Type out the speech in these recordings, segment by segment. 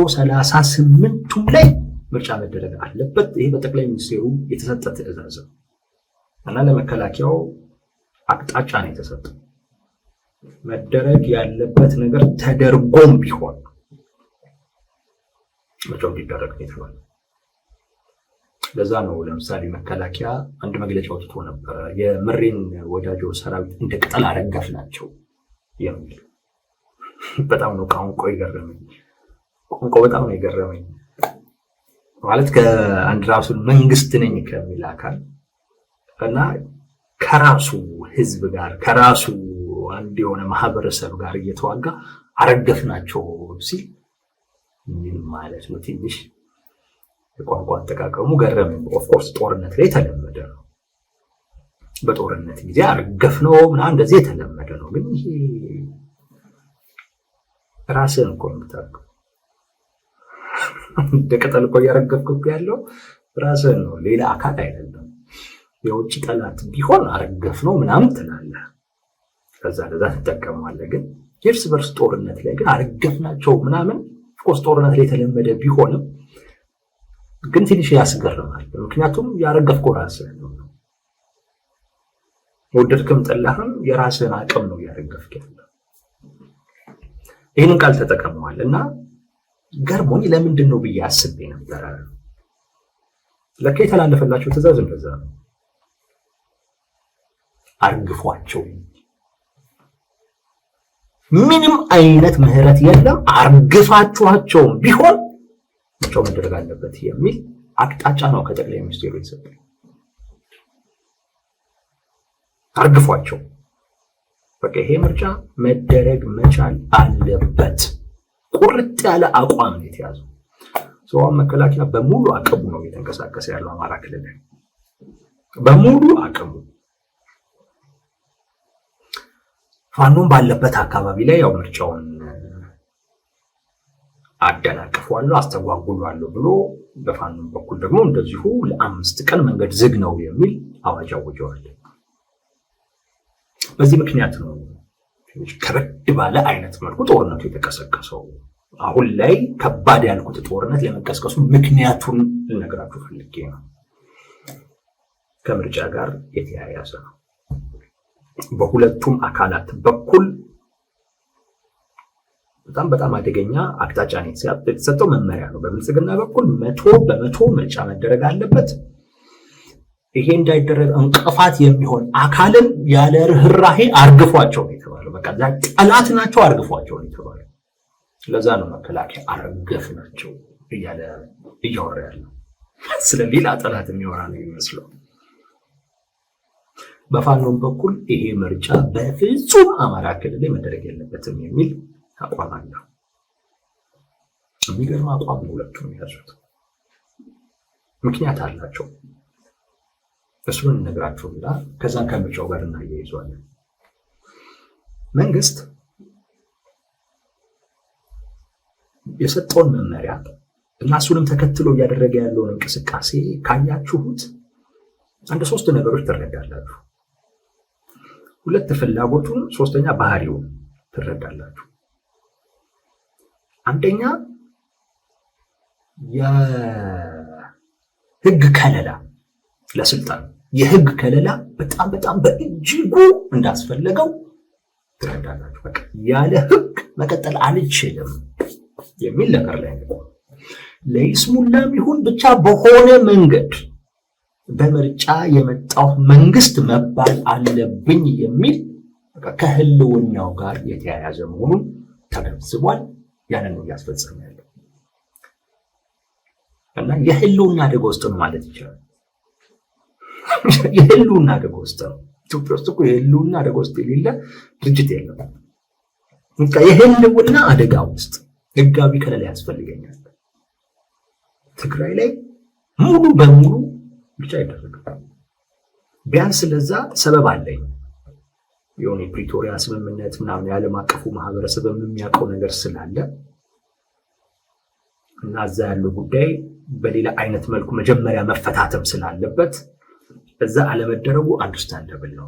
138ቱም ላይ ምርጫ መደረግ አለበት። ይሄ በጠቅላይ ሚኒስትሩ የተሰጠ ትዕዛዝ ነው እና ለመከላከያው አቅጣጫ ነው የተሰጠው። መደረግ ያለበት ነገር ተደርጎም ቢሆን ምርጫው እንዲደረግ ነው የተባለው። ለዛ ነው ለምሳሌ መከላከያ አንድ መግለጫ ወጥቶ ነበር፣ የምሬን ወዳጆ ሰራዊት እንደ ቅጠል አረገፍናቸው የሚል። በጣም ነው ቋንቋ የገረመኝ። ቋንቋው በጣም ነው የገረመኝ። ማለት ከአንድ ራሱን መንግስት ነኝ ከሚል አካል እና ከራሱ ህዝብ ጋር ከራሱ አንድ የሆነ ማህበረሰብ ጋር እየተዋጋ አረገፍናቸው ሲል ምን ማለት ነው? ትንሽ የቋንቋ አጠቃቀሙ ገረመኝ። ኦፍኮርስ ጦርነት ላይ የተለመደ ነው። በጦርነት ጊዜ አረገፍነው ምናምን እንደዚህ የተለመደ ነው። ግን ይሄ ራስህን እኮ የምታውቀው እንደ ቅጠል እኮ እያረገፍክ ያለው ራስህን ነው፣ ሌላ አካል አይደለም። የውጭ ጠላት ቢሆን አረገፍነው ምናምን ትላለህ፣ ከዛ ለዛ ትጠቀመዋለህ። ግን የእርስ በርስ ጦርነት ላይ ግን አረገፍናቸው ምናምን ኦፍኮርስ ጦርነት ላይ የተለመደ ቢሆንም ግን ትንሽ ያስገርማል። ምክንያቱም ያረገፍከው ራስህን ነው። ወደድክም ጠላህም የራስህን አቅም ነው ያረገፍክ ያለው። ይህንን ቃል ተጠቅመዋል እና ገርሞኝ ለምንድን ነው ብዬ አስቤ ነበረ። ለካ የተላለፈላቸው ትዕዛዝ እንደዛ ነው። አርግፏቸው፣ ምንም አይነት ምህረት የለም፣ አርግፋችኋቸውም ቢሆን ምርጫው መደረግ አለበት የሚል አቅጣጫ ነው ከጠቅላይ ሚኒስትሩ የተሰጠው። አርግፏቸው፣ በቃ ይሄ ምርጫ መደረግ መቻል አለበት። ቁርጥ ያለ አቋም ነው የተያዘው። ሰው መከላከያ በሙሉ አቅሙ ነው እየተንቀሳቀሰ ያለው አማራ ክልል በሙሉ አቅሙ። ፋኖም ባለበት አካባቢ ላይ ያው ምርጫውን አደናቅፏለሁ አስተጓጉሏለሁ ብሎ በፋኖም በኩል ደግሞ እንደዚሁ ለ5 ቀን መንገድ ዝግ ነው የሚል አዋጅ አውጀዋል። በዚህ ምክንያት ነው ከበድ ባለ አይነት መልኩ ጦርነቱ የተቀሰቀሰው። አሁን ላይ ከባድ ያልኩት ጦርነት ለመቀስቀሱ ምክንያቱን ልነግራችሁ ፈልጌ ነው። ከምርጫ ጋር የተያያዘ ነው። በሁለቱም አካላት በኩል በጣም አደገኛ አቅጣጫ ነው የተሰጠው፣ መመሪያ ነው። በብልጽግና በኩል 100% ምርጫ መደረግ አለበት። ይሄ እንዳይደረግ እንቅፋት የሚሆን አካልን ያለ ርህራሄ አርግፏቸው ነው የተባለው። በቃ ጠላት ናቸው፣ አርግፏቸው ነው የተባለው። ለዛ ነው መከላከያ አረገፍናቸው እያለ እያወራ ያለው። ስለሌላ ጠላት የሚወራ ነው የሚመስለው። በፋኖም በኩል ይሄ ምርጫ በፍጹም አማራ ክልል ላይ መደረግ የለበትም የሚል አቋም አለ። የሚገርም አቋም ነው ሁለቱም የያዙት። ምክንያት አላቸው። እሱን እንነግራችሁና ከዛን ከምርጫው ጋር እናያይዘዋለን። መንግስት የሰጠውን መመሪያ እና እሱንም ተከትሎ እያደረገ ያለውን እንቅስቃሴ ካያችሁት አንድ 3 ነገሮች ትረዳላችሁ። 2 ፍላጎቱን፣ 3ኛ ባህሪውን ትረዳላችሁ። አንደኛ የህግ ከለላ ለስልጣን የህግ ከለላ በጣም በእጅጉ እንዳስፈለገው ትረዳላችሁ። በቃ ያለ ህግ መቀጠል አልችልም የሚል ነገር ላይ ነው። ለይስሙላም ይሁን ብቻ በሆነ መንገድ በምርጫ የመጣው መንግስት መባል አለብኝ የሚል በቃ ከህልውናው ጋር የተያያዘ መሆኑን ተገንዝቧል። ያንን ነው እያስፈጸመ ያለው እና የህልውና አደጋ ውስጥ ነው ማለት ይችላል። የህልውና አደጋ ውስጥ ነው። ኢትዮጵያ ውስጥ እኮ የህልውና አደጋ ውስጥ የሌለ ድርጅት የለም። በቃ የህልውና አደጋ ውስጥ ህጋዊ ከለላ ያስፈልገኛል። ትግራይ ላይ ሙሉ በሙሉ ብቻ ይደረጋል። ቢያንስ ለዛ ሰበብ አለኝ። የሆነ የፕሪቶሪያ ስምምነት ምናምን የዓለም አቀፉ ማህበረሰብ የሚያውቀው ነገር ስላለ እና እዛ ያለው ጉዳይ በሌላ አይነት መልኩ መጀመሪያ መፈታተም ስላለበት እዛ አለመደረጉ አንደርስታንደብል ነው።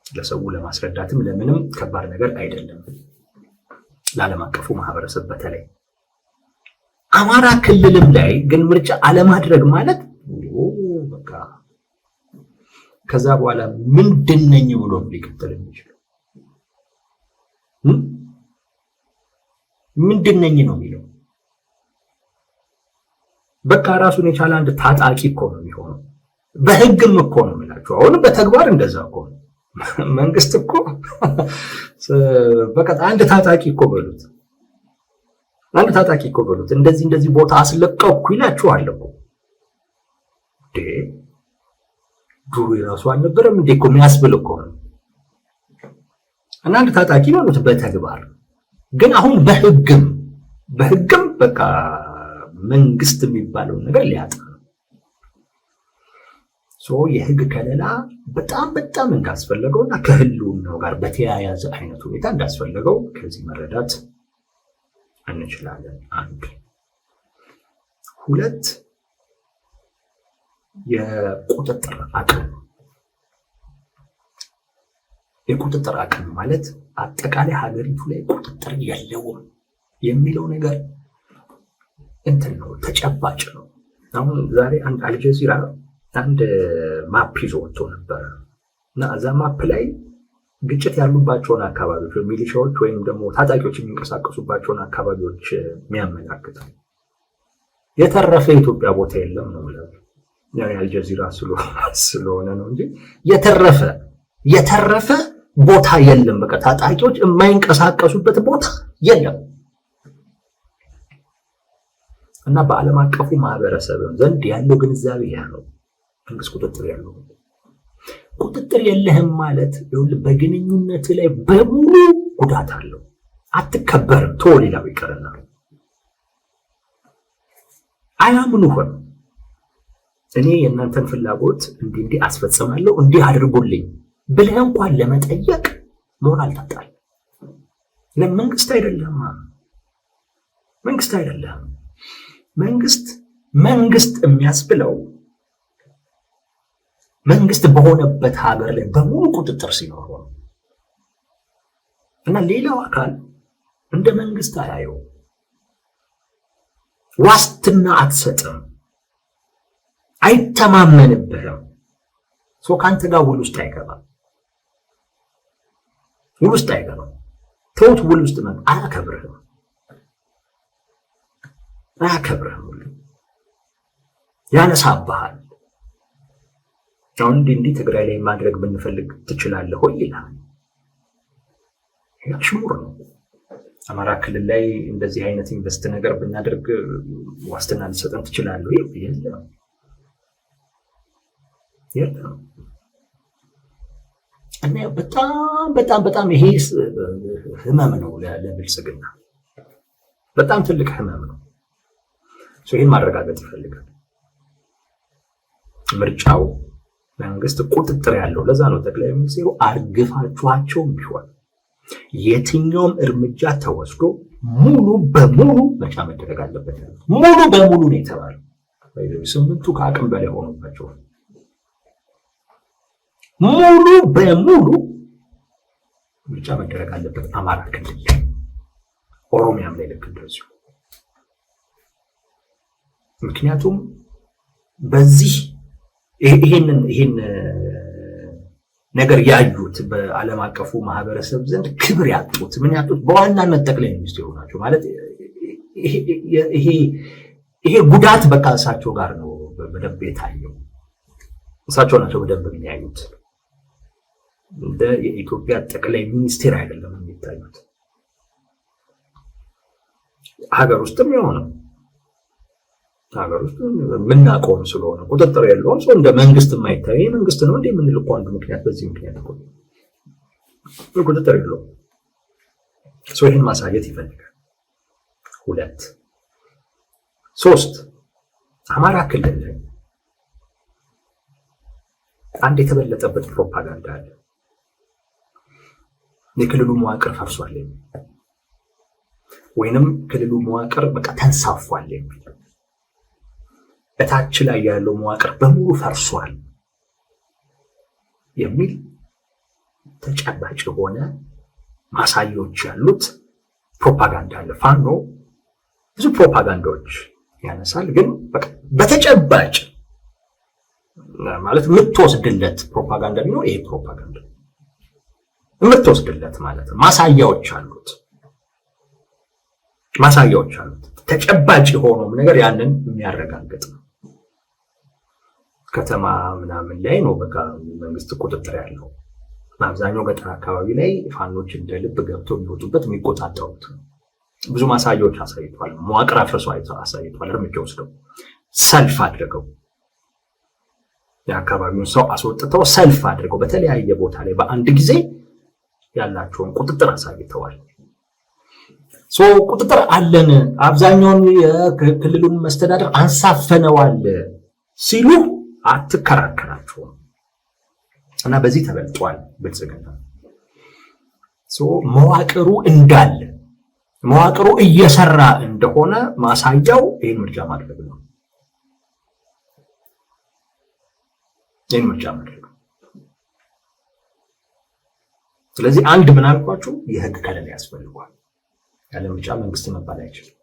ለሰው ለማስረዳትም ለምንም ከባድ ነገር አይደለም። ለዓለም አቀፉ ማህበረሰብ በተለይ አማራ ክልልም ላይ ግን ምርጫ አለማድረግ ማለት በቃ ከዛ በኋላ ምንድነኝ ብሎ ሊቀጥል የሚችለው ምንድነኝ ነው የሚለው። በቃ ራሱን የቻለ አንድ ታጣቂ እኮ ነው የሚሆነው። በህግም እኮ ነው የምላችሁ። አሁን በተግባር እንደዛ እኮ ነው። መንግስት እኮ በቃ አንድ ታጣቂ እኮ በሉት፣ አንድ ታጣቂ እኮ በሉት። እንደዚህ ቦታ አስለቀቅኩ ይላችኋል እኮ ዱሩ የራሱ አልነበረም እንዴ እኮ የሚያስብል እኮ ነው። እና አንድ ታጣቂ በሉት በተግባር ግን አሁን በህግም በቃ መንግስት የሚባለው ነገር ሊያጣ ነው። የህግ ከለላ በጣም እንዳስፈለገውና ከህልውናው ጋር በተያያዘ አይነት ሁኔታ እንዳስፈለገው ከዚህ መረዳት እንችላለን። አንድ ሁለት የቁጥጥር አቅም ማለት አጠቃላይ ሀገሪቱ ላይ ቁጥጥር የለውም የሚለው ነገር እንትን ነው፣ ተጨባጭ ነው። አሁን ዛሬ አንድ አልጀዚራ አንድ ማፕ ይዞ ወጥቶ ነበረ እና እዛ ማፕ ላይ ግጭት ያሉባቸውን አካባቢዎች ሚሊሻዎች ወይም ደግሞ ታጣቂዎች የሚንቀሳቀሱባቸውን አካባቢዎች የሚያመላክታል። የተረፈ የኢትዮጵያ ቦታ የለም ነው ማለት ነው። አልጀዚራ ስለሆነ ነው እንጂ የተረፈ ቦታ የለም። በቃ ታጣቂዎች የማይንቀሳቀሱበት ቦታ የለም። እና በዓለም አቀፉ ማህበረሰብም ዘንድ ያለው ግንዛቤ ያ ነው። መንግስት ቁጥጥር የለህም ማለት በግንኙነት ላይ በሙሉ ጉዳት አለው። አትከበርም። ሌላው ይቀርና አያምኑህም። እኔ የእናንተን ፍላጎት እንዲህ አስፈጽማለሁ እንዲህ አድርጉልኝ ብለህ እንኳን ለመጠየቅ ሞራል ታጣል። ለመንግስት አይደለም። መንግስት የሚያስብለው መንግስት በሆነበት ሀገር ላይ በሙሉ ቁጥጥር ሲኖር ነው። እና ሌላው አካል እንደ መንግስት አያየው። ዋስትና አትሰጥም፣ አይተማመንብህም። ከአንተ ጋር ውል ውስጥ አይገባም። ተውት፣ ውል ውስጥ አያከብርህም። ያነሳብሃል። አሁን እንዲህ ትግራይ ላይ ማድረግ ብንፈልግ ትችላለህ ወይ ይላል። ሽሙር ነው። አማራ ክልል ላይ እንደዚህ አይነት ኢንቨስት ነገር ብናደርግ ዋስትና ሊሰጠን ትችላለህ ወይ? የለም። እና በጣም ይሄ ህመም ነው ለብልጽግና፣ በጣም ትልቅ ህመም ነው። ይህን ማረጋገጥ ይፈልጋል። ምርጫው መንግስት ቁጥጥር ያለው። ለዛ ነው ጠቅላይ ሚኒስትሩ አርግፋችኋቸውም ቢሆን የትኛውም እርምጃ ተወስዶ ሙሉ በሙሉ ምርጫ መደረግ አለበት። ሙሉ በሙሉ ነው የተባለው። ስምንቱ ከአቅም በላይ ሆኖባቸው ሙሉ በሙሉ ምርጫ መደረግ አለበት። አማራ ክልል፣ ኦሮሚያም ላይ ልክ እንደዚሁ። ምክንያቱም በዚህ ይሄን ነገር ያዩት በዓለም አቀፉ ማህበረሰብ ዘንድ ክብር ያጡት በዋናነት ጠቅላይ ሚኒስትሩ ናቸው። ማለት ይሄ ጉዳት በቃ እሳቸው ጋር ነው በደንብ የታየው። እሳቸው ናቸው በደንብ የሚያዩት። እንደ የኢትዮጵያ ጠቅላይ ሚኒስትር አይደለም የሚታዩት። ሀገር ውስጥም የሆነው ሀገር ውስጥ የምናቆም ስለሆነ ቁጥጥር የለውም። ሰው እንደ መንግስት የማይታይ መንግስት ነው እንደ የምንል እኮ አንዱ ምክንያት በዚህ ምክንያት እኮ ቁጥጥር የለውም። ሰው ይህን ማሳየት ይፈልጋል። 2 3 አማራ ክልል ላይ አንድ የተበለጠበት ፕሮፓጋንዳ አለ። የክልሉ መዋቅር ፈርሷል ወይንም ክልሉ መዋቅር በቃ ተንሳፏል የሚል እታች ላይ ያለው መዋቅር በሙሉ ፈርሷል የሚል ተጨባጭ የሆነ ማሳያዎች ያሉት ፕሮፓጋንዳ አለ። ፋኖ ብዙ ፕሮፓጋንዳዎች ያነሳል። ግን በተጨባጭ ማለት የምትወስድለት ፕሮፓጋንዳ ቢኖር ይሄ ፕሮፓጋንዳ የምትወስድለት ማለት ነው። ማሳያዎች አሉት። ተጨባጭ የሆነው ነገር ያንን የሚያረጋግጥ ነው። ከተማ ምናምን ላይ ነው በቃ መንግስት ቁጥጥር ያለው። በአብዛኛው ገጠር አካባቢ ላይ ፋኖች እንደ ልብ ገብተው የሚወጡበት የሚቆጣጠሩት ነው። ብዙ ማሳያዎች አሳይቷል። መዋቅር አፍርሶ አሳይቷል። እርምጃ ወስደው ሰልፍ አድርገው የአካባቢውን ሰው አስወጥተው ሰልፍ አድርገው በተለያየ ቦታ ላይ በአንድ ጊዜ ያላቸውን ቁጥጥር አሳይተዋል። ቁጥጥር አለን፣ አብዛኛውን የክልሉን መስተዳደር አንሳፈነዋል ሲሉ አትከራከራቸውም እና በዚህ ተበልጧል ብልጽግና። መዋቅሩ እንዳለ መዋቅሩ እየሰራ እንደሆነ ማሳያው ይህን ምርጫ ማድረግ ነው። ስለዚህ አንድ ምን አልኳችሁ? የህግ ከለላ ያስፈልገዋል። ያለ ምርጫ መንግስት መባል አይችልም።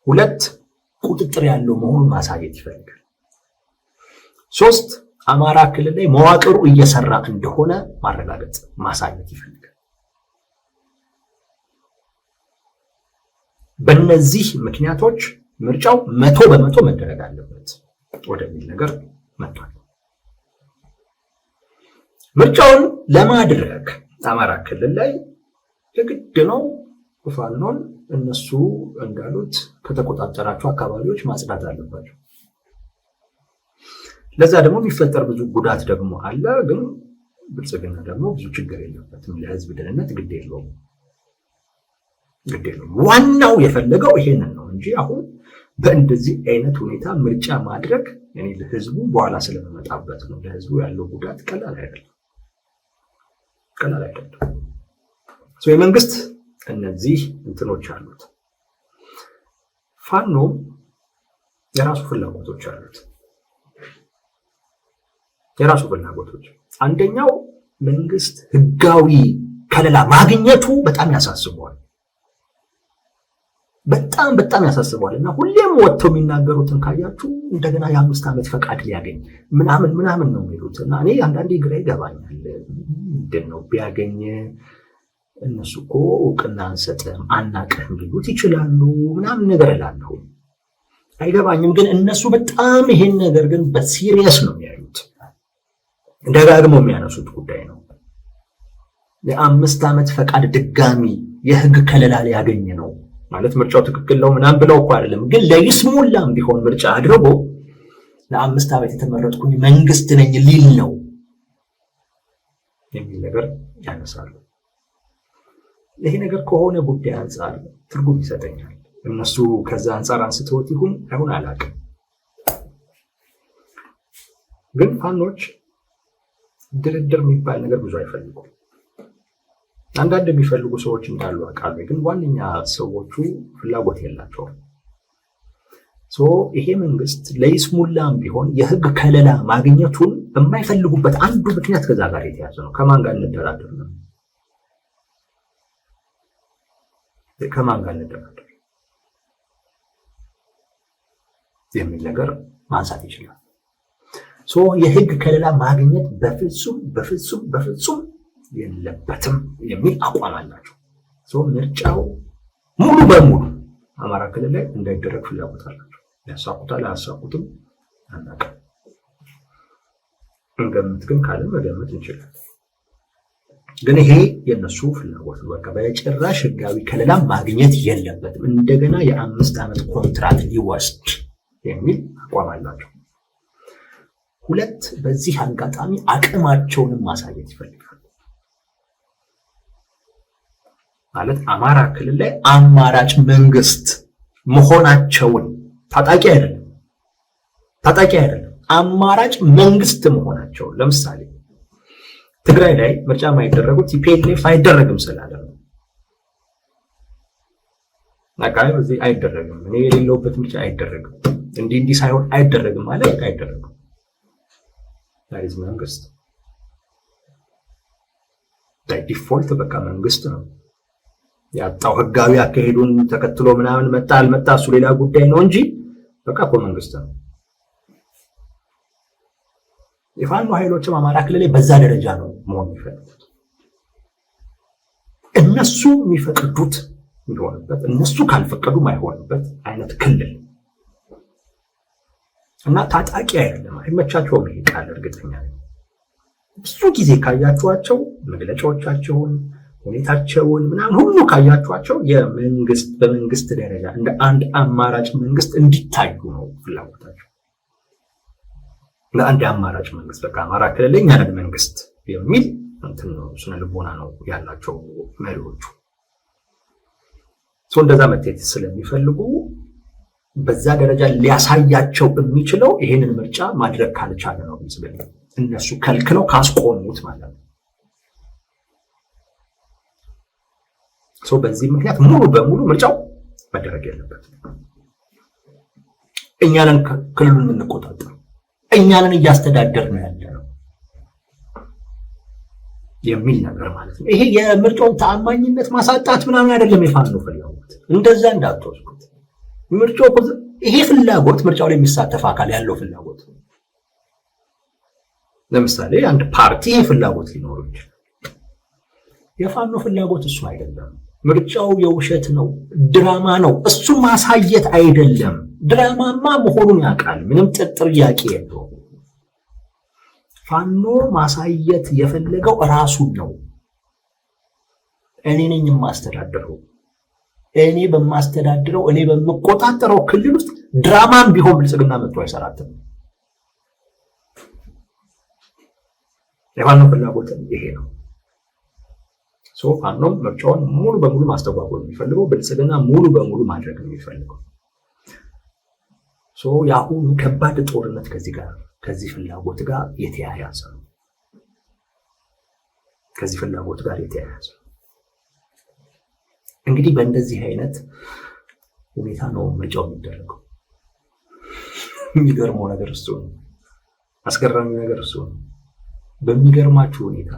ሁለት ቁጥጥር ያለው መሆኑን ማሳየት ይፈልጋል። ሶስት አማራ ክልል ላይ መዋቅሩ እየሰራ እንደሆነ ማረጋገጥ ማሳየት ይፈልጋል። በእነዚህ ምክንያቶች ምርጫው 100% መደረግ አለበት ወደሚል ነገር መጥቷል። ምርጫውን ለማድረግ አማራ ክልል ላይ የግድ ነው ፋኖን እነሱ እንዳሉት ከተቆጣጠራቸው አካባቢዎች ማጽዳት አለባቸው። ለዛ ደግሞ የሚፈጠር ብዙ ጉዳት ደግሞ አለ። ግን ብልጽግና ደግሞ ብዙ ችግር የለበትም። ለህዝብ ደህንነት ግድ የለውም። ዋናው የፈለገው ይሄንን ነው እንጂ አሁን በእንደዚህ አይነት ሁኔታ ምርጫ ማድረግ እኔ ለህዝቡ በኋላ ስለመጣበት ነው። ለህዝቡ ያለው ጉዳት ቀላል አይደለም። የመንግስት እነዚህ እንትኖች አሉት። ፋኖ የራሱ ፍላጎቶች አሉት። አንደኛው መንግስት ህጋዊ ከለላ ማግኘቱ በጣም ያሳስበዋል። በጣም ያሳስበዋል እና ሁሌም ወጥተው የሚናገሩትን ካያችሁ እንደገና የ5 ዓመት ፈቃድ ሊያገኝ ምናምን ነው የሚሉት እና እኔ አንዳንዴ ግራ ይገባኛል። ምንድን ነው ቢያገኝ እነሱ እኮ እውቅና አንሰጥም አናቅህም ሊሉት ይችላሉ ምናምን ነገር እላለሁ። አይገባኝም። ግን እነሱ በጣም ይሄን ነገር ግን በሲሪየስ ነው የሚያዩት። ደጋግመው የሚያነሱት ጉዳይ ነው። የ5 ዓመት ፈቃድ ድጋሚ የህግ ከለላ ሊያገኝ ነው ማለት ምርጫው ትክክል ነው ምናምን ብለው እኮ አይደለም። ግን ለይስሙላም ቢሆን ምርጫ አድርጎ ለ5 ዓመት የተመረጥኩኝ መንግስት ነኝ ሊል ነው የሚል ነገር ያነሳሉ። ይሄ ነገር ከሆነ ጉዳይ አንጻር ትርጉም ይሰጠኛል። እነሱ ከዛ አንጻር አንስተውት ይሁን አይሁን አላውቅም። ግን ፋኖች ድርድር የሚባል ነገር ብዙ አይፈልጉም። አንዳንድ የሚፈልጉ ሰዎች እንዳሉ አውቃለሁ። ግን ዋነኛ ሰዎቹ ፍላጎት የላቸውም። ይሄ መንግስት ለይስሙላም ቢሆን የህግ ከለላ ማግኘቱን የማይፈልጉበት አንዱ ምክንያት ከዛ ጋር የተያዘ ነው። ከማን ጋር እንደራደር ነው? ከማን ጋር እንደራደር የሚል ነገር ማንሳት ይችላል። የህግ ከለላ ማግኘት በፍጹም የለበትም የሚል አቋም አላቸው። ምርጫው ሙሉ በሙሉ አማራ ክልል ላይ እንዳይደረግ ፍላጎት አላቸው። ያሳቁታል አያሳቁትም አናውቅም። እንገምት ግን ካለ መገመት እንችላለን። ግን ይሄ የነሱ ፍላጎት ነው። በቃ በጭራሽ ህጋዊ ከለላ ማግኘት የለበትም፣ እንደገና የ5 ዓመት ኮንትራት ሊወስድ የሚል አቋም አላቸው። ሁለት በዚህ አጋጣሚ አቅማቸውንም ማሳየት ይፈልጋሉ። ማለት አማራ ክልል ላይ አማራጭ መንግስት መሆናቸውን ታጣቂ አይደለም አማራጭ መንግስት መሆናቸውን። ለምሳሌ ትግራይ ላይ ምርጫ የማይደረጉት ቲፒኤልኤፍ አይደረግም ስላለ ነው። አቃይ በዚህ አይደረግም፣ እኔ የሌለውበት ምርጫ አይደረግም፣ እንዲህ ሳይሆን አይደረግም ማለት አይደረግም። ታሪዝ መንግስት ዲፎልት በቃ መንግስት ነው። ያጣው ህጋዊ አካሄዱን ተከትሎ ምናምን መጣ አልመጣ እሱ ሌላ ጉዳይ ነው እንጂ በቃ እኮ መንግስት ነው። የፋኖ ኃይሎችም አማራ ክልል ላይ በዛ ደረጃ ነው መሆን የሚፈልጉት። እነሱ የሚፈቅዱት የሚሆንበት፣ እነሱ ካልፈቀዱ ማይሆንበት አይነት ክልል እና ታጣቂ አይደለም። አይመቻቸውም ይሄ ቃል እርግጠኛ ነኝ። ብዙ ጊዜ ካያችኋቸው መግለጫዎቻቸውን፣ ሁኔታቸውን ምናምን ሁሉ ካያችኋቸው የመንግስት በመንግስት ደረጃ እንደ አንድ አማራጭ መንግስት እንዲታዩ ነው ፍላጎታቸው። ለአንድ አማራጭ መንግስት በቃ አማራ ክልል እኛ ነን መንግስት የሚል እንትን ነው ስነ ልቦና ነው ያላቸው መሪዎቹ። እንደዛ መቴት ስለሚፈልጉ በዛ ደረጃ ሊያሳያቸው የሚችለው ይሄንን ምርጫ ማድረግ ካልቻለ ነው። ብልጽግና እነሱ ከልክለው ካስቆሙት ማለት ነው። በዚህ ምክንያት ሙሉ በሙሉ ምርጫው መደረግ የለበትም። እኛንን ክልሉን የምንቆጣጠር እኛንን እያስተዳደር ነው ያለነው የሚል ነገር ማለት ነው። ይሄ የምርጫውን ተአማኝነት ማሳጣት ምናምን አይደለም የፋኖ ፍላጎት፣ እንደዛ እንዳትወስዱት። ምርጫው ይሄ ፍላጎት ምርጫው ላይ የሚሳተፍ አካል ያለው ፍላጎት ነው። ለምሳሌ አንድ ፓርቲ ይሄ ፍላጎት ሊኖረው ይችላል። የፋኖ ፍላጎት እሱ አይደለም። ምርጫው የውሸት ነው፣ ድራማ ነው። እሱ ማሳየት አይደለም። ድራማማ መሆኑን ያውቃል፣ ምንም ጥያቄ የለውም። ፋኖ ማሳየት የፈለገው ራሱን ነው። እኔ ነኝ የማስተዳድረው፣ እኔ በማስተዳድረው እኔ በምቆጣጠረው ክልል ውስጥ ድራማም ቢሆን ብልጽግና መጥቶ አይሰራትም። የፋኖ ፍላጎት ይሄ ነው። ፋኖም ምርጫውን ሙሉ በሙሉ ማስተጓጎል የሚፈልገው፣ ብልጽግና ሙሉ በሙሉ ማድረግ የሚፈልገው። የአሁኑ ከባድ ጦርነት ከዚህ ፍላጎት ጋር የተያያዘ ነው። ከዚህ ፍላጎት ጋር የተያያዘ እንግዲህ በእንደዚህ አይነት ሁኔታ ነው ምርጫው የሚደረገው። የሚገርመው ነገር እሱ ነው። አስገራሚ ነገር እሱ ነው። በሚገርማችሁ ሁኔታ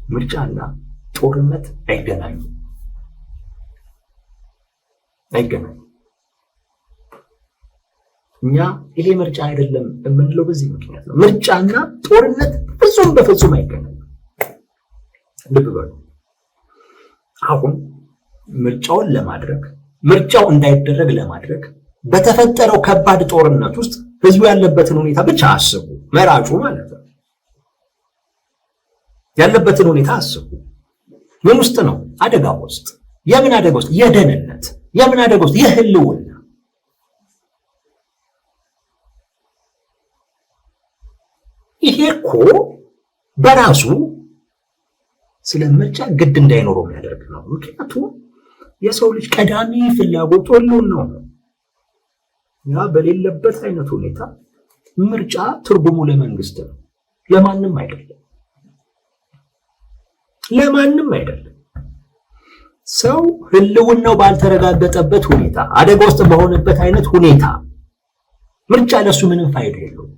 ምርጫና ጦርነት አይገናኙም። እኛ ይሄ ምርጫ አይደለም የምንለው በዚህ ምክንያት ነው። ምርጫና ጦርነት በፍጹም አይገናኙም። ልብ በሉ። አሁን ምርጫውን ለማድረግ ምርጫው እንዳይደረግ ለማድረግ በተፈጠረው ከባድ ጦርነት ውስጥ ህዝቡ ያለበትን ሁኔታ ብቻ አስቡ። መራጩ ማለት ነው ያለበትን ሁኔታ አስቡ። ምን ውስጥ ነው? አደጋ ውስጥ። የምን አደጋ ውስጥ? የደህንነት። የምን አደጋ ውስጥ? የህልውና። ይሄ እኮ በራሱ ስለ ምርጫ ግድ እንዳይኖረው የሚያደርግ ነው። ምክንያቱም የሰው ልጅ ቀዳሚ ፍላጎቱ ህልውናው ነው። ያ በሌለበት አይነት ሁኔታ ምርጫ ትርጉሙ ለመንግስት ነው፣ ለማንም አይደለም። ለማንም አይደለም። ሰው ህልውናው ባልተረጋገጠበት ሁኔታ፣ አደጋ ውስጥ በሆነበት አይነት ሁኔታ ምርጫ ለሱ ምንም ፋይዳ የለውም።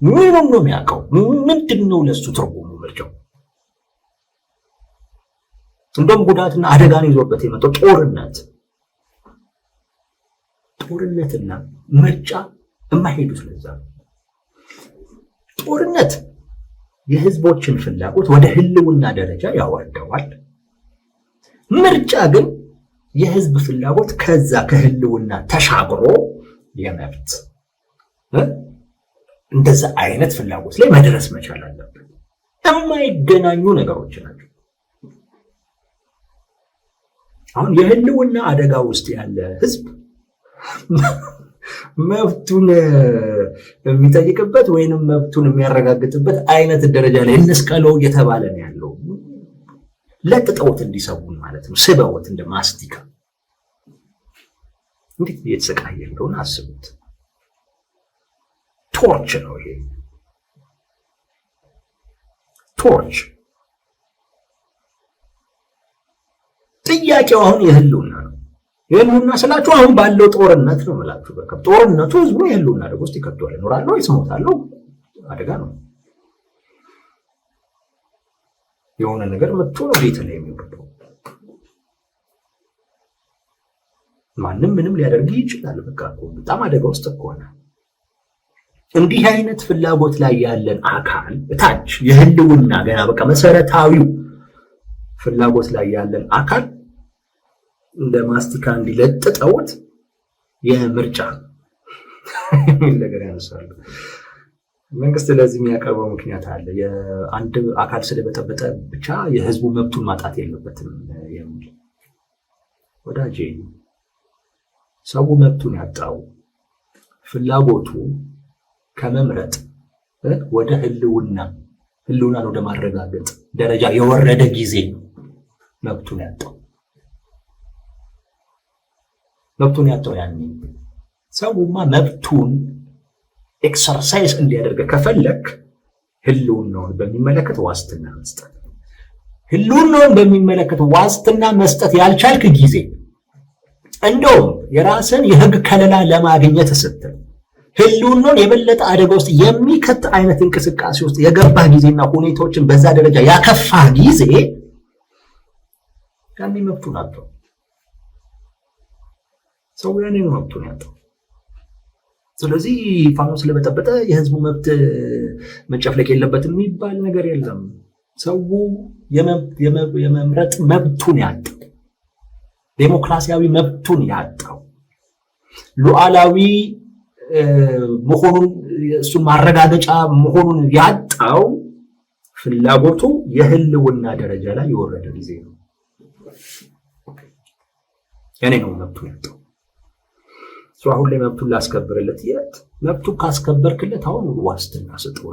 ምንም ነው የሚያውቀው? ምንድነው ለሱ ትርጉሙ ምርጫው? እንደውም ጉዳትና አደጋን ይዞበት የመጣው ጦርነትና ምርጫ የማይሄዱት ለዛ ነው። ጦርነት የህዝቦችን ፍላጎት ወደ ህልውና ደረጃ ያወርደዋል። ምርጫ ግን የህዝብ ፍላጎት ከዛ ከህልውና ተሻግሮ የመብት እንደዛ አይነት ፍላጎት ላይ መድረስ መቻል አለበት። የማይገናኙ ነገሮች ናቸው። አሁን የህልውና አደጋ ውስጥ ያለ ህዝብ መብቱን የሚጠይቅበት ወይንም መብቱን የሚያረጋግጥበት አይነት ደረጃ ላይ እንስቀለው እየተባለ ነው ያለው። ለጥጠውት እንዲሰውን ማለት ነው። ስበውት እንደ ማስቲካ እንዴት እየተሰቃየ እንደሆነ አስቡት። ቶርች ነው ይሄ ቶርች። ጥያቄው አሁን የህልውና ነው። የህልውና ስላችሁ አሁን ባለው ጦርነት ነው የምላችሁ። በቃ ጦርነቱ ህዝቡ የህልውና አደጋ ውስጥ ይከቷል። እኖራለሁ ወይስ እሞታለሁ አደጋ ነው። የሆነ ነገር መጥቶ ነው ቤት ላይ የሚወርደው። ማንም ምንም ሊያደርግ ይችላል። በቃ በጣም አደጋ ውስጥ እኮ ነው። እንዲህ አይነት ፍላጎት ላይ ያለን አካል ታች የህልውና ገና በቃ መሰረታዊው ፍላጎት ላይ ያለን አካል እንደ ማስቲካ እንዲለጥጠውት የምርጫ የሚል ነገር ያነሳሉ። መንግስት ለዚህ የሚያቀርበው ምክንያት አለ። የአንድ አካል ስለበጠበጠ ብቻ የህዝቡ መብቱን ማጣት የለበትም የሚል። ወዳጄ ሰው መብቱን ያጣው ፍላጎቱ ከመምረጥ ወደ ህልውናን ወደ ማረጋገጥ ደረጃ የወረደ ጊዜ ነው መብቱን ያጣው ያኔ። ሰውማ መብቱን ኤክሰርሳይዝ እንዲያደርግ ከፈለክ ህልውናውን በሚመለከት ዋስትና መስጠት። ህልውናውን በሚመለከት ዋስትና መስጠት ያልቻልክ ጊዜ እንደውም የራስን የህግ ከለላ ለማግኘት ስትል ህልውናውን የበለጠ አደጋ ውስጥ የሚከት አይነት እንቅስቃሴ ውስጥ የገባ ጊዜና ሁኔታዎችን በዛ ደረጃ ያከፋ ጊዜ ያኔ መብቱን አጣው። ሰው ያኔ መብቱን ያጣው። ስለዚህ ፋኖ ስለበጠበጠ የህዝቡ መብት መጨፍለቅ የለበትም የሚባል ነገር የለም። ሰው የመምረጥ መብቱን ያጣው፣ ዴሞክራሲያዊ መብቱን ያጣው፣ ሉዓላዊ መሆኑን እሱን ማረጋገጫ መሆኑን ያጣው ፍላጎቱ የህልውና ደረጃ ላይ የወረደ ጊዜ ነው። ያኔ ነው መብቱን ያጣው። አሁን ላይ መብቱን ላስከብርለት የት መብቱን ካስከበርክለት አሁን ዋስትና ስጠው።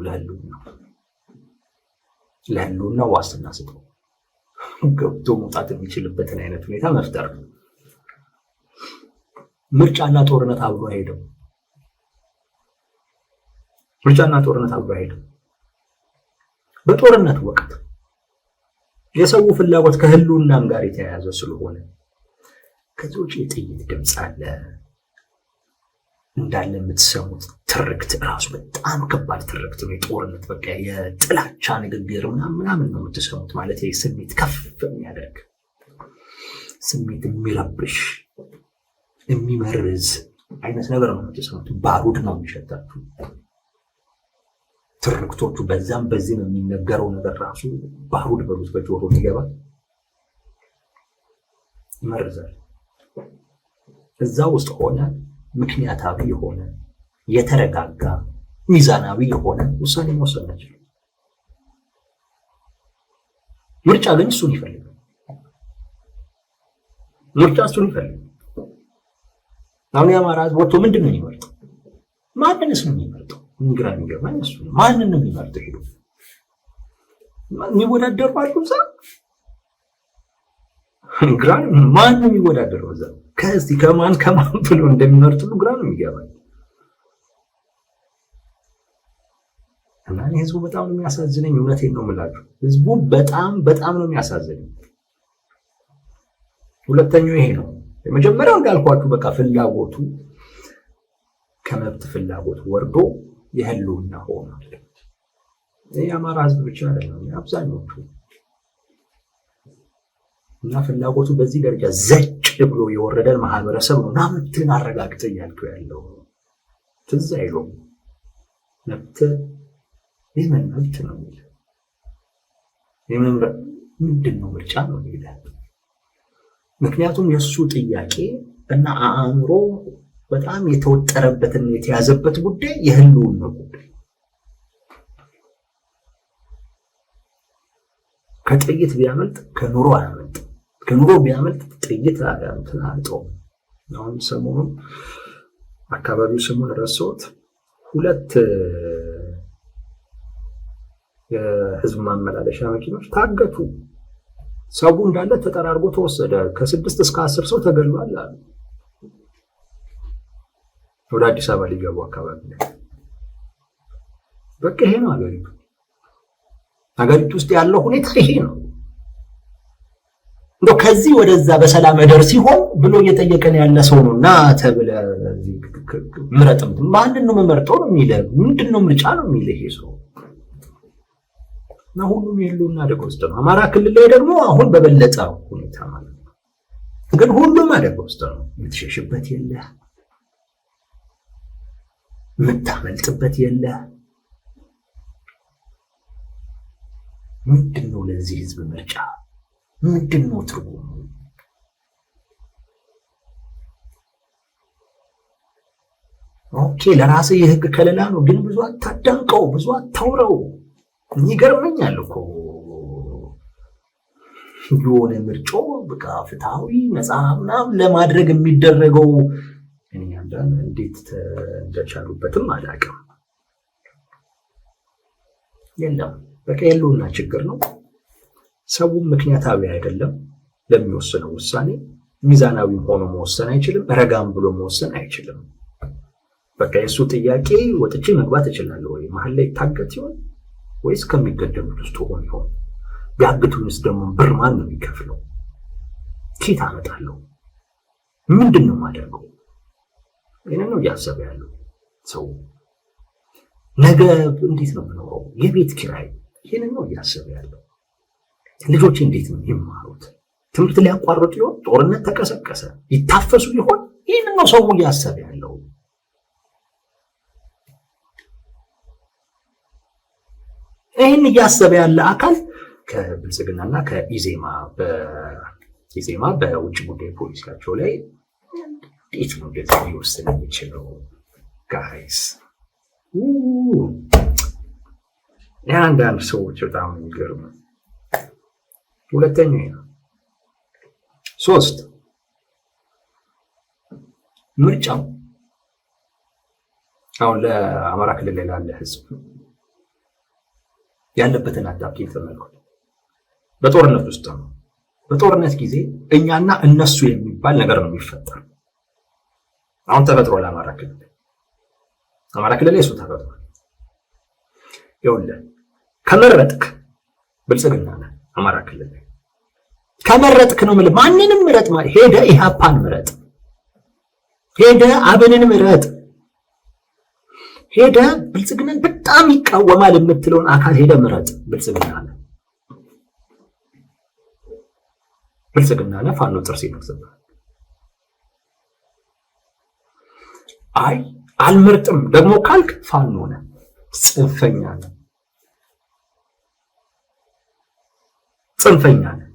ለህልውና ዋስትና ስጠው። ገብቶ መውጣት የሚችልበትን አይነት ሁኔታ መፍጠር ነው። ምርጫና ጦርነት አብሮ አይሄድም። በጦርነት ወቅት የሰው ፍላጎት ከህልውናም ጋር የተያያዘ ስለሆነ ከዚህ ውጭ የጥይት ድምፅ አለ እንዳለ የምትሰሙት ትርክት ራሱ በጣም ከባድ ትርክት ነው። የጦርነት በቃ የጥላቻ ንግግር ምናምን ነው የምትሰሙት። ማለት ስሜት ከፍ የሚያደርግ ስሜት የሚረብሽ የሚመርዝ አይነት ነገር ነው የምትሰሙት። ባሩድ ነው የሚሸታችሁ። ትርክቶቹ በዛም በዚህ ነው የሚነገረው ነገር ራሱ ባሩድ በሉት በጆሮ ይገባል፣ ይመርዛል። እዛ ውስጥ ሆነ ምክንያታዊ የሆነ የተረጋጋ ሚዛናዊ የሆነ ውሳኔ መወሰን ናቸው። ምርጫ ግን እሱን ይፈልጋል። አሁን የአማራ ህዝብ ወጥቶ ምንድን ነው የሚመርጠው? ማንንስ ነው የሚመርጠው? ግራ የሚገባኝ እሱ ነው። ማንን ነው የሚመርጠው? ሄዶ የሚወዳደሩ አሉ እዛ ግራ ማን ነው የሚወዳደረው እዛ? ከዚህ ከማን ብሎ እንደሚመርጡ ግራ ነው የሚገባኝ። እና ህዝቡ በጣም ነው የሚያሳዝነኝ። እውነቴን ነው የምላችሁ፣ ህዝቡ በጣም ነው የሚያሳዝነኝ። ሁለተኛው ይሄ ነው። የመጀመሪያው እንዳልኳችሁ በቃ ፍላጎቱ ከመብት ፍላጎት ወርዶ የህልውና ሆኗል። የአማራ ህዝብ ብቻ አይደለም አብዛኞቹ። እና ፍላጎቱ በዚህ ደረጃ ዘጭ ብሎ የወረደን ማህበረሰብ ነው እና መብትን አረጋግጥ እያልኩ ያለው ትዝ አይለውም። መብት የምን መብት ነው የሚለው የመምረጥ ምንድን ነው? ምርጫ ነው የሚለው። ምክንያቱም የእሱ ጥያቄ እና አእምሮ በጣም የተወጠረበትና የተያዘበት ጉዳይ የህልውና ጉዳይ። ከጥይት ቢያመልጥ ከኑሮ አያመልጥ፣ ከኑሮ ቢያመልጥ ጥይት አያመልጥ። አሁን ሰሞኑን አካባቢው ስሙን ረሳሁት፣ ሁለት የህዝብ ማመላለሻ መኪኖች ታገቱ። ሰው እንዳለ ተጠራርጎ ተወሰደ። ከ6 እስከ 10 ሰው ተገድሏል አሉ። ወደ አዲስ አበባ ሊገቡ አካባቢ ላይ በቃ ይሄ ነው ሀገሪቱ ውስጥ ያለው ሁኔታ ይሄ ነው። እንደው ከዚህ ወደዛ በሰላም እደር ሲሆን ብሎ እየጠየቀን ያለ ሰው ነው እና ተብለ ምረጥም ማንን ነው መመርጠው ነው የሚለው? ምንድነው ምርጫ ነው የሚለው ይሄ ሰው? እና ሁሉም የህልውና አደጋ ውስጥ ነው። አማራ ክልል ላይ ደግሞ አሁን በበለጠ ሁኔታ ማለት ነው ግን ሁሉም አደጋ ውስጥ ነው። የምትሸሽበት የለ፣ የምታመልጥበት የለ። ምንድነው ለዚህ ህዝብ ምርጫ? ምንድነው ትርጉሙ? ኦኬ ለራስህ የህግ ከለላ ነው፣ ግን ብዙ አታዳንቀው፣ ብዙ አታውረው። ይገርመኛል እኮ የሆነ ምርጫው በቃ ፍትሃዊ ነፃ ምናምን ለማድረግ የሚደረገው እኔ አንዳንድ እንዴት እንደቻሉበትም አላውቅም። የለም በቃ የለውና ችግር ነው። ሰውም ምክንያታዊ አይደለም ለሚወስነው ውሳኔ። ሚዛናዊም ሆኖ መወሰን አይችልም፣ ረጋም ብሎ መወሰን አይችልም። በቃ የሱ ጥያቄ ወጥቼ መግባት እችላለሁ ወይ? መሀል ላይ ታገት ይሆን ወይስ ከሚገደሉት ውስጥ ሆን ይሆን? ቢያግቱንስ ደግሞ ብር ማን ነው የሚከፍለው? ኬት አመጣለሁ? ምንድን ነው የማደርገው? ይህንን ነው እያሰበ ያለው ሰው። ነገ እንዴት ነው የምኖረው? የቤት ኪራይ፣ ይህንን ነው እያሰበ ያለው። ልጆቼ እንዴት ነው የሚማሩት? ትምህርት ሊያቋርጡ ይሆን? ጦርነት ተቀሰቀሰ፣ ይታፈሱ ይሆን? ይህንን ነው ሰው እያሰበ ያለው። ይህን እያሰበ ያለ አካል ከብልጽግናና ከኢዜማ በውጭ ጉዳይ ፖሊሲያቸው ላይ እንዴት ነው እንደዚህ ሊወስን የሚችለው? ጋይስ የአንዳንድ ሰዎች በጣም የሚገርም። ሁለተኛ ነው። 3 ምርጫው አሁን ለአማራ ክልል ላይ ላለ ህዝብ ያለበትን አጣብቂኝ ተመልከቱ። በጦርነት ውስጥ ነው። በጦርነት ጊዜ እኛና እነሱ የሚባል ነገር ነው የሚፈጠር። አሁን ተፈጥሯል። አማራ ክልል ላይ እሱ ተፈጥሯል። ይኸውልህ ከመረጥክ ብልጽግና ነህ። አማራ ክልል ላይ ከመረጥክ ነው የምልህ። ማንንም ምረጥ ማለት ሄደህ ኢህአፓን ምረጥ፣ ሄደህ አብንን ምረጥ፣ ሄደህ ብልጽግናን በጣም ይቃወማል የምትለውን አካል ሄደህ ምረጥ። ብልጽግና ነህ ፋኖ ጥርስ ይነክስብሃል። አይ አልመርጥም ደግሞ ካልክ ፋኖ ነህ፣ ጽንፈኛ ነህ።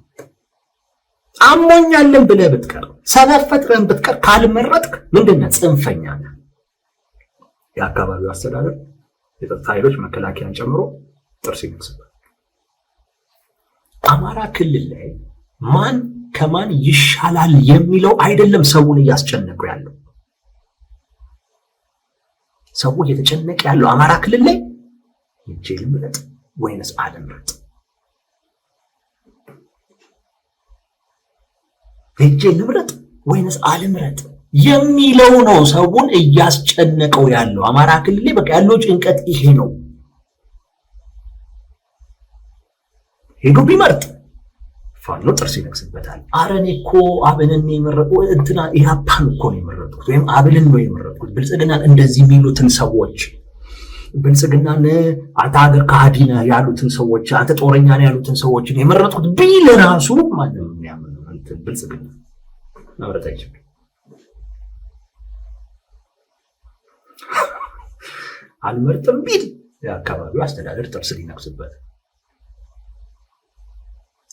አሞኛለን ብለህ ብትቀር፣ ሰነፍ ፈጥረን ብትቀር፣ ካልመረጥክ ምንድን ነህ? ጽንፈኛ ነህ። የአካባቢው አስተዳደር የጸጥታ ኃይሎች መከላከያን ጨምሮ ጥርስ ይነክስብሃል። አማራ ክልል ላይ ማን ከማን ይሻላል የሚለው አይደለም ሰውን እያስጨነቁ ያለው። ሰው እየተጨነቀ ያለው አማራ ክልል ላይ ሄጄ ልምረጥ ወይንስ አልምረጥ፣ ሄጄ ልምረጥ ወይንስ አልምረጥ የሚለው ነው ሰውን እያስጨነቀው ያለው። አማራ ክልል ላይ በቃ ያለው ጭንቀት ይሄ ነው። ሄዶ ቢመርጥ ፋኖ ጥርስ ይነክስበታል። ኧረ እኔ እኮ አብንን የመረጥኩት እንትና ኢህአፓን እኮ ነው የመረጥኩት ወይም አብንን ነው የመረጥኩት። ብልጽግናን እንደዚህ የሚሉትን ሰዎች፣ ብልጽግናን አንተ ሀገር ከሃዲ ነህ ያሉትን ሰዎች፣ አንተ ጦረኛ ነህ ያሉትን ሰዎችን የመረጥኩት ቢል ራሱ ማንም የሚያምን እንትን ብልጽግና መምረጥ አይችልም። አልመርጥም ቢል የአካባቢው አስተዳደር ጥርስ ሊነክስበት።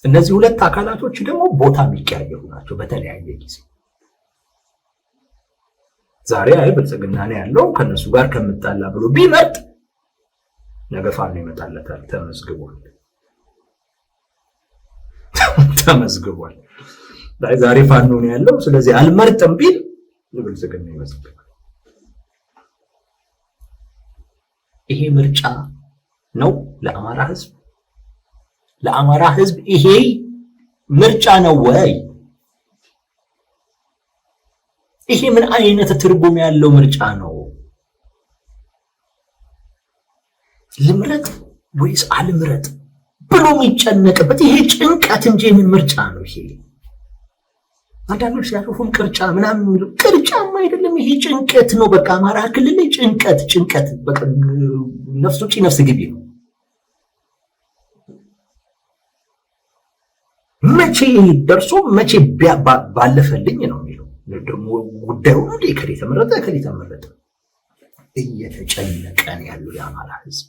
እነዚህ ሁለት አካላቶች ደግሞ ቦታ የሚቀያየሩ ናቸው በተለያየ ጊዜ። ዛሬ አይ ብልጽግና ነው ያለው ከነሱ ጋር ከምጣላ ብሎ ቢመርጥ ነገ ፋኖ ይመጣለታል። ተመዝግቧል። ዛሬ ፋኖ ነው ያለው ስለዚህ አልመርጥም ቢል ብልጽግና ይመዝግባል። ይሄ ምርጫ ነው ለአማራ ህዝብ? ለአማራ ህዝብ ይሄ ምርጫ ነው ወይ? ይሄ ምን አይነት ትርጉም ያለው ምርጫ ነው? ልምረጥ ወይስ አልምረጥ ብሎ የሚጨነቅበት ይሄ ጭንቀት እንጂ ምን ምርጫ ነው ይሄ? አንዳንዶች ሲያሾፉም ቅርጫ ምናምን የሚሉ ቅርጫማ አይደለም፣ ይሄ ጭንቀት ነው። በቃ አማራ ክልል ላይ ጭንቀት በቃ ነፍስ ውጪ ነፍስ ግቢ ነው። መቼ ደርሶ መቼ ባለፈልኝ ነው የሚለው። ደግሞ ጉዳዩ ነው ከሌ ተመረጠ እየተጨነቀ ነው ያለው የአማራ ህዝብ።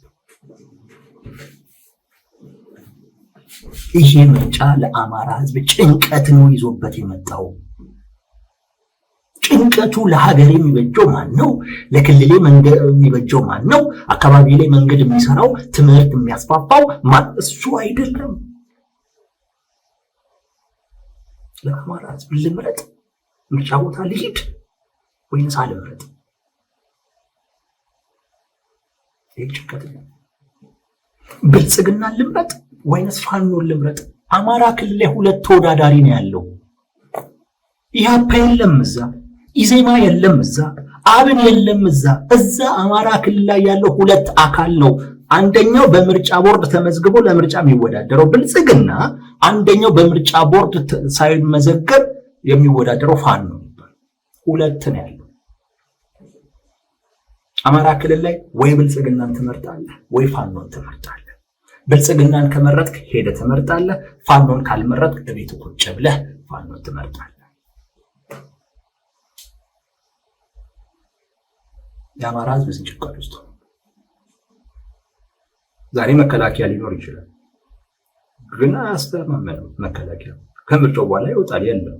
ይሄ ምርጫ ለአማራ ህዝብ ጭንቀት ነው ይዞበት የመጣው። ጭንቀቱ ለሀገር የሚበጀው ማን ነው? ለክልሌ መንገድ የሚበጀው ማን ነው? አካባቢ ላይ መንገድ የሚሰራው ትምህርት የሚያስፋፋው ማን? እሱ አይደለም። ለአማራ ህዝብ ልምረጥ፣ ምርጫ ቦታ ልሂድ ወይንስ አልምረጥ? ይህ ጭንቀት ነው። ብልጽግና ልምረጥ ወይንስ ፋኖን ልምረጥ? አማራ ክልል ላይ 2 ተወዳዳሪ ነው ያለው። ኢህአፓ የለም እዛ፣ ኢዜማ የለም እዛ፣ አብን የለም እዛ። አማራ ክልል ላይ ያለው 2 አካል ነው። አንደኛው በምርጫ ቦርድ ተመዝግቦ ለምርጫ የሚወዳደረው ብልጽግና፣ አንደኛው በምርጫ ቦርድ ሳይመዘገብ የሚወዳደረው ፋኖ ነው። 2 ነው ያለው። አማራ ክልል ላይ ወይ ብልጽግናን ትመርጣለህ ወይ ፋኖን ትመርጣለህ። ብልጽግናን ከመረጥክ ሄደህ ትመርጣለህ። ፋኖን ካልመረጥክ እቤት ቁጭ ብለህ ፋኖን ትመርጣለህ። የአማራ ህዝብ እዚህ ጭንቀት ውስጥ ነው። ዛሬ መከላከያ ሊኖር ይችላል፣ ግን አያስተማመንም። መከላከያ ከምርጫው በኋላ ይወጣል። የለም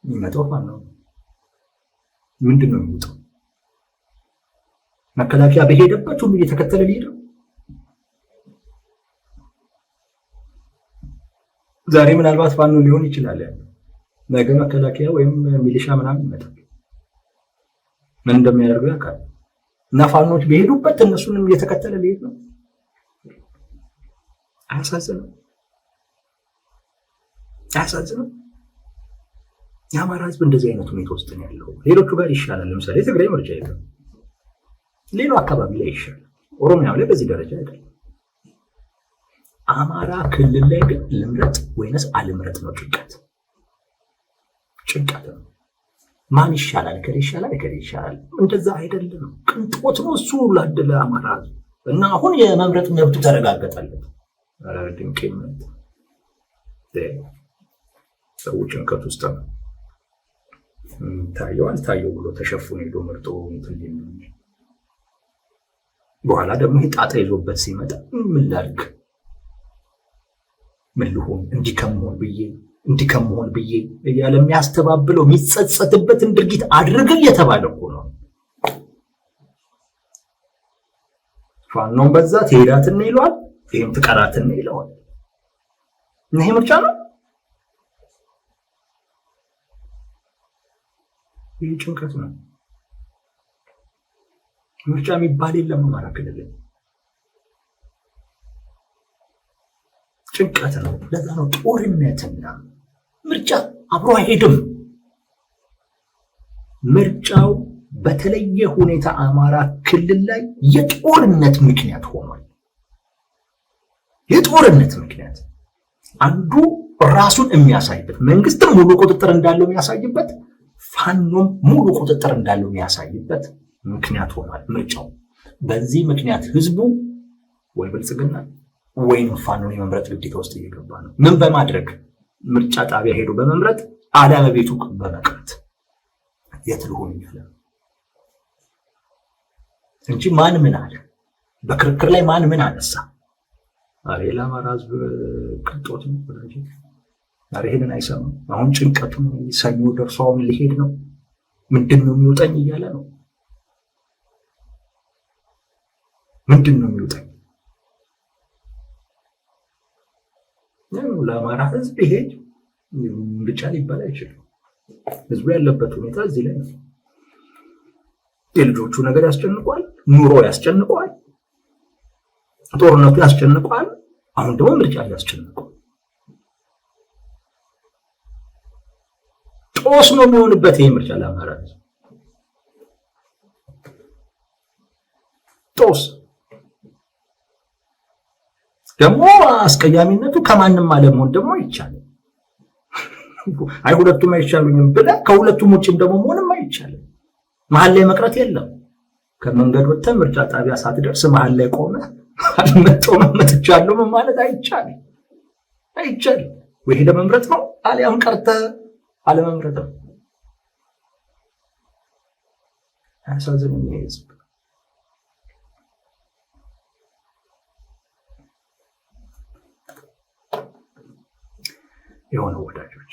የሚመጣው ፋኖ ነው። ምንድን ነው የሚወጣው? መከላከያ በሄደበት ሁሉ እየተከተለ ሊሄድ። ዛሬ ምናልባት ፋኖ ሊሆን ይችላል፣ ነገ መከላከያ ወይም ሚሊሻ ምናምን ይመጣል። ምን እንደሚያደርጉ ያውቃል። እና ፋኖች በሄዱበት እነሱንም እየተከተለ ሊሄድ ነው። አያሳዝንም? የአማራ ህዝብ እንደዚህ አይነት ሁኔታ ውስጥ ነው ያለው። ሌሎቹ ጋር ይሻላል። ለምሳሌ ትግራይ ምርጫ የለም፣ ሌላው አካባቢ ላይ ይሻላል። ኦሮሚያው ላይ በዚህ ደረጃ አይደለም። አማራ ክልል ላይ ግን ልምረጥ ወይንስ አልምረጥ ነው ጭንቀት ነው። ማን ይሻላል? ከሌ ይሻላል። እንደዛ አይደለም። ቅንጦት ነው እሱ ላደለ አማራ እና አሁን የመምረጥ መብቱ ተረጋገጠለት። ድንቅ ሰው ጭንቀት ውስጥ ነው። ታየው ብሎ ተሸፉን ሄዶ መርጦ በኋላ ደግሞ ጣጣ ይዞበት ሲመጣ ምን ላድርግ፣ ምን ልሆን፣ እንዲህ ከመሆን ብዬ እያለ የሚያስተባብለው የሚጸጸትበትን ድርጊት አድርግ እየተባለ እኮ ነው። ፋኖን በዛ ትሄዳትን ይለዋል፣ ይህም ትቀራትን ይለዋል። ይሄ ምርጫ ነው። ይህ ጭንቀት ነው። ምርጫ የሚባል የለም አማራ ክልል። ጭንቀት ነው። ለዛ ነው ጦርነትና ምርጫ አብሮ አይሄድም። ምርጫው በተለየ ሁኔታ አማራ ክልል ላይ የጦርነት ምክንያት ሆኗል። የጦርነት ምክንያት አንዱ ራሱን የሚያሳይበት፣ መንግስትም ሙሉ ቁጥጥር እንዳለው የሚያሳይበት፣ ፋኖም ሙሉ ቁጥጥር እንዳለው የሚያሳይበት ምክንያት ሆኗል ምርጫው። በዚህ ምክንያት ህዝቡ ወይ ብልጽግና ወይም ፋኖን የመምረጥ ግዴታ ውስጥ እየገባ ነው። ምን በማድረግ? ምርጫ ጣቢያ ሄዶ በመምረጥ አሊያ በቤቱ በመቅረት የት ልሆን ይላል እንጂ ማን ምን አለ? በክርክር ላይ ማን ምን አነሳ? አሬላ አማራ ህዝብ ቅንጦት ነው ብላችሁ ዛሬ ይሄንን አይሰማም። አሁን ጭንቀቱን ሰኞ ደርሶ አሁን ሊሄድ ነው። ምንድን ነው የሚውጠኝ እያለ ነው። ምንድን ነው የሚውጠኝ? ለአማራ ህዝብ ይሄ ምርጫ ሊባል አይችልም። ህዝቡ ያለበት ሁኔታ እዚህ ላይ ነው። የልጆቹ ነገር ያስጨንቋል፣ ኑሮ ያስጨንቋል፣ ጦርነቱ ያስጨንቋል። አሁን ደግሞ ምርጫ ያስጨንቋል። ጦስ ነው የሚሆንበት ይሄ ምርጫ ለአማራ ህዝብ ጦስ። ደግሞ አስቀያሚነቱ ከማንም አለመሆን ደግሞ አይቻልም። አይ ሁለቱም አይቻሉኝም ብለህ ከሁለቱም ውጭም ደግሞ መሆንም አይቻልም። መሀል ላይ መቅረት የለም። ከመንገድ ወጥተህ ምርጫ ጣቢያ ሳትደርስ መሀል ላይ ቆመህ አልመጣሁም መጥቻለሁ ማለት አይቻልም። ወይ ሄደ መምረጥ ነው አሊያም ቀርተ አለመምረጥ ነው። አያሳዝንም? ህዝብ የሆነ ወዳጆች